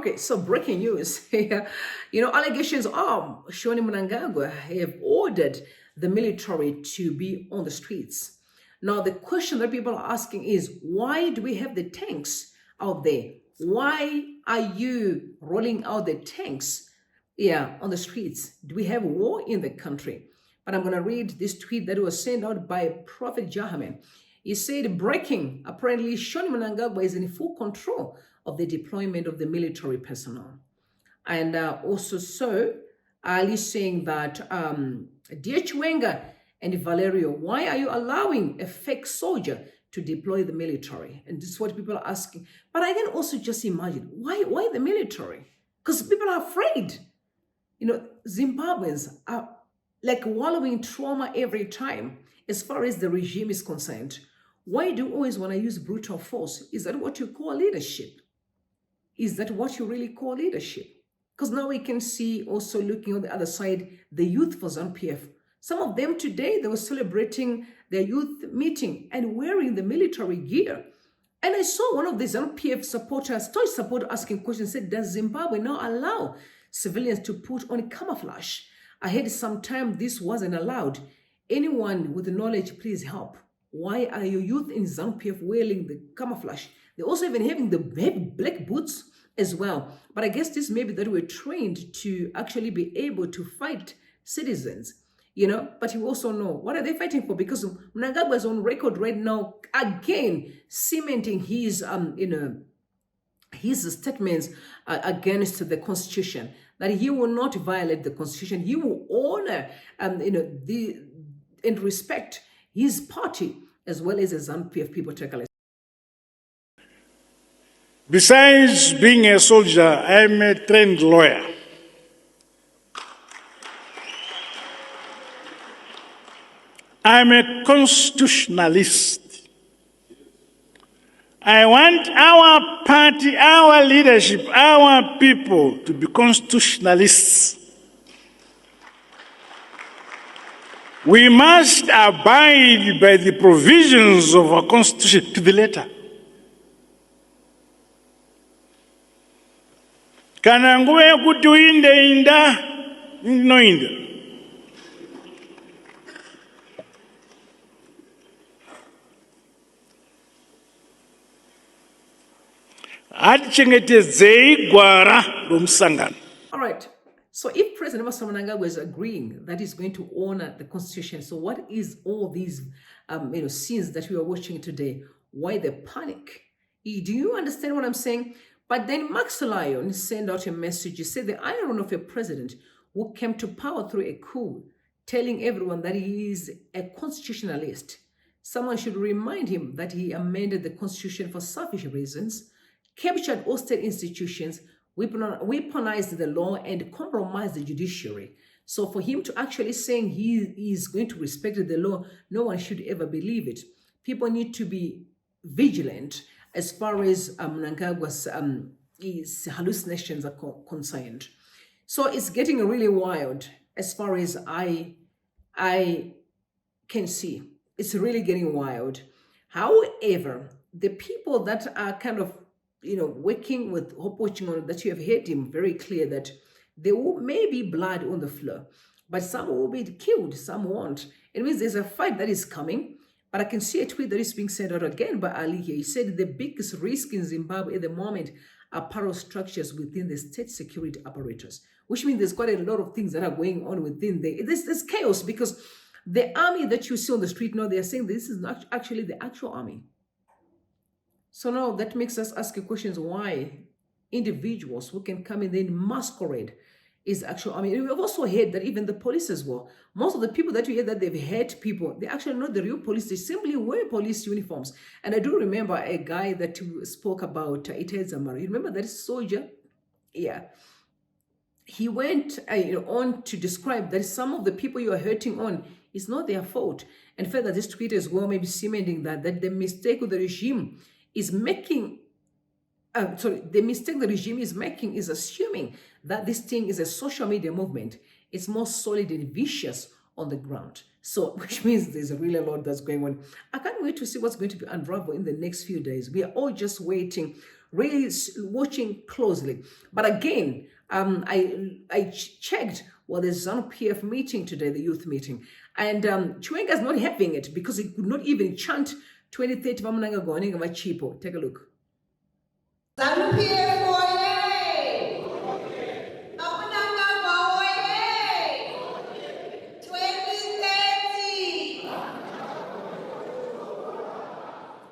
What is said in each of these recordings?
Okay, so breaking news here. Allegations are showing Mnangagwa have ordered the military to be on the streets. Now, the question that people are asking is, why do we have the tanks out there? Why are you rolling out the tanks, on the streets? Do we have war in the country? But I'm going to read this tweet that was sent out by Prophet Jahaman. He said, breaking, apparently Shoni Mnangagwa is in full control of the deployment of the military personnel. And also, Ali saying that, dear Chiwenga and Valerio, why are you allowing a fake soldier to deploy the military? And this is what people are asking. But I can also just imagine, why the military? Because people are afraid. Zimbabweans are like wallowing in trauma every time as far as the regime is concerned. Why do you always want to use brutal force? Is that what you call leadership? Is that what you really call leadership? Because now we can see also looking on the other side, the youth for ZANU-PF. Some of them today, they were celebrating their youth meeting and wearing the military gear. And I saw one of the ZANU-PF supporters, asking questions, said, does Zimbabwe now allow civilians to put on camouflage? I heard sometime this wasn't allowed. Anyone with knowledge, please help. Why are your youth in ZANU-PF wearing the camouflage? They're also even having the black boots as well. But I guess this may be that we're trained to actually be able to fight citizens, But you also know, what are they fighting for? Because Mnangagwa is on record right now, again, cementing his, his statements against the Constitution, that he will not violate the Constitution. He will honor, and respect his party as well as the ZANU-PF people. Take a listen. Besides being a soldier, I'm a trained lawyer. I'm a constitutionalist. I want our party, our leadership, our people to be constitutionalists. We must abide by the provisions of our constitution to the letter. Kana nguve yekuti uinde inda, inoinda. Atichengetedzei gwara romusangano. All right. So if President Mnangagwa is agreeing that he's going to honor the Constitution, so what is all these scenes that we are watching today? Why the panic? Do you understand what I'm saying? But then Max Lyon sent out a message. He said the irony of a president who came to power through a coup, telling everyone that he is a constitutionalist. Someone should remind him that he amended the Constitution for selfish reasons, captured all state institutions, weaponized the law, and compromised the judiciary. So for him to actually saying he is going to respect the law, no one should ever believe it. People need to be vigilant as far as Mnangagwa's his hallucinations are concerned. So it's getting really wild as far as I can see. It's really getting wild. However, the people that are kind of working with Hope Watching on that, you have heard him very clear that there may be blood on the floor, but some will be killed, some won't. It means there's a fight that is coming. But I can see a tweet that is being sent out again by Ali here. He said the biggest risk in Zimbabwe at the moment are power structures within the state security apparatus, which means there's quite a lot of things that are going on within there. There's chaos because the army that you see on the street now, they are saying this is not actually the actual army. So now that makes us ask questions why individuals who can come in then masquerade is actual. I mean, we've also heard that even the police as well. Most of the people that we hear that they've hurt people, they actually not the real police. They simply wear police uniforms. And I do remember a guy that spoke about Itai Zamara. You remember that soldier? Yeah. He went on to describe that some of the people you are hurting on is not their fault. And further, this tweet as well may be cementing that the mistake of the regime is making the mistake the regime is making is assuming that this thing is a social media movement. It's more solid and vicious on the ground. So, which means there's really a lot that's going on. I can't wait to see what's going to be unraveled in the next few days. We are all just waiting really watching closely. But again, I checked, well, there's ZANU-PF meeting today, the youth meeting, and Chiwenga is not having it because he could not even chant 2030 Mnangagwa Chipo. Take a look. ZANU-PF, oye! Mnangagwa, oye! 2030!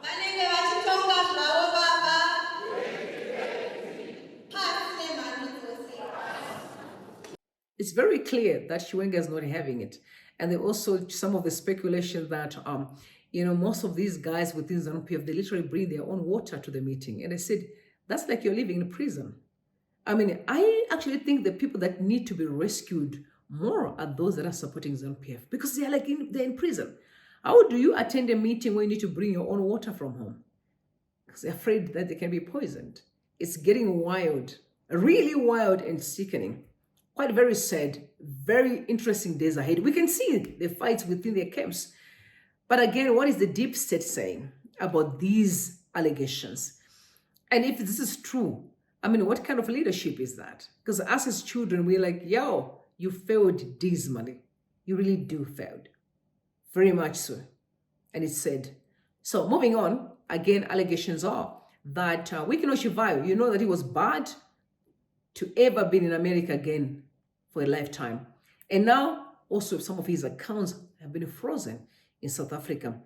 Vanenge vachitonga zvavo baba. Pasi nemhanitsosi. It's very clear that Chiwenga is not having it. And there also some of the speculation that, most of these guys within ZANU-PF, they literally bring their own water to the meeting. And I said, that's like you're living in prison. I mean, I actually think the people that need to be rescued more are those that are supporting ZANU-PF because they're they're in prison. How do you attend a meeting when you need to bring your own water from home? Because they're afraid that they can be poisoned. It's getting wild, really wild and sickening. Quite very sad, very interesting days ahead. We can see the fights within their camps. But again, what is the deep state saying about these allegations? And if this is true, I mean, what kind of leadership is that? Because us as children, we're like, yo, you failed dismally. You really do failed. Very much so. And it's said. So moving on, again, allegations are that Wiki Shivayo, you know that he was barred to ever be in America again for a lifetime. And now also some of his accounts have been frozen in South Africa,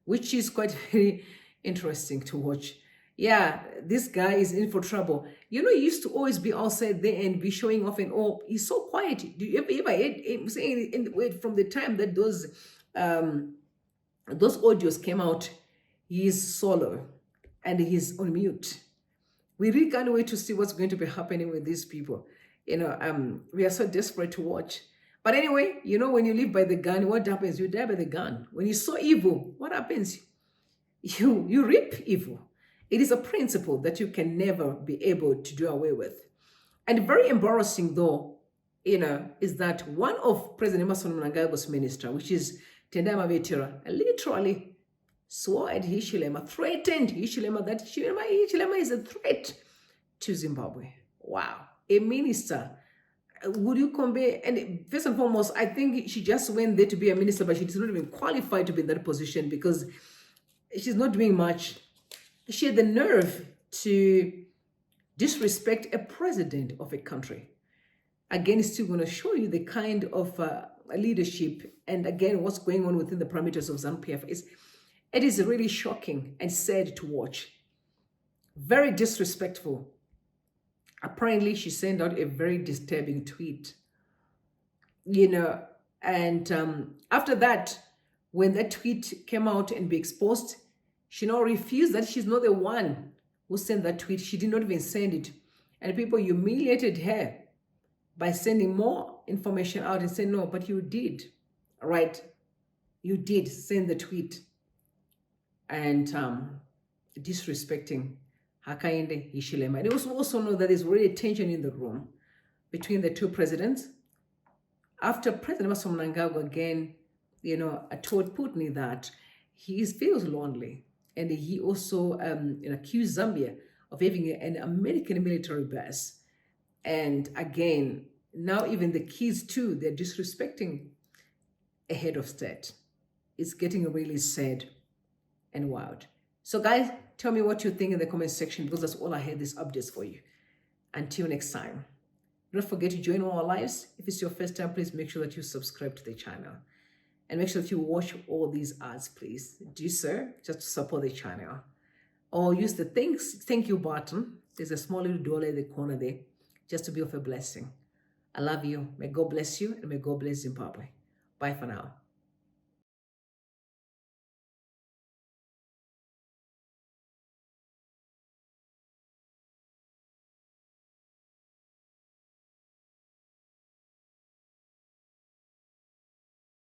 which is quite very interesting to watch. Yeah, this guy is in for trouble. You know, he used to always be outside there and be showing off and all. He's so quiet. Do you ever heard saying from the time that those audios came out, he's solo and he's on mute. We really can't wait to see what's going to be happening with these people. We are so desperate to watch. But anyway, when you live by the gun, what happens? You die by the gun. When you sow evil, what happens? You reap evil. It is a principle that you can never be able to do away with. And very embarrassing though, is that one of President Emmerson Mnangagwa's minister, which is Tendai Mabetera, literally swore at Hichilema, threatened Hichilema that Hichilema is a threat to Zimbabwe. Wow. A minister, would you compare? And first and foremost, I think she just went there to be a minister, but she's not even qualified to be in that position because she's not doing much. She had the nerve to disrespect a president of a country. Again, it's still going to show you the kind of leadership and again, what's going on within the parameters of ZANU-PF. It is really shocking and sad to watch. Very disrespectful. Apparently, she sent out a very disturbing tweet, and after that, when that tweet came out and be exposed, she now refused that she's not the one who sent that tweet. She did not even send it. And people humiliated her by sending more information out and saying, no, but you did, right? You did send the tweet and disrespecting Hakainde Hichilema. And you also know that there's already tension in the room between the two presidents. After President Emmerson Mnangagwa again, told Putin that he feels lonely. And he also accused Zambia of having an American military base. And again, now even the kids too, they're disrespecting a head of state. It's getting really sad and wild. So guys, tell me what you think in the comment section because that's all I had these updates for you. Until next time, don't forget to join all our lives. If it's your first time, please make sure that you subscribe to the channel. And make sure that you watch all these ads, please. Do so just to support the channel. Or use the thank you button. There's a small little dollar in the corner there just to be of a blessing. I love you. May God bless you and may God bless Zimbabwe. Bye for now.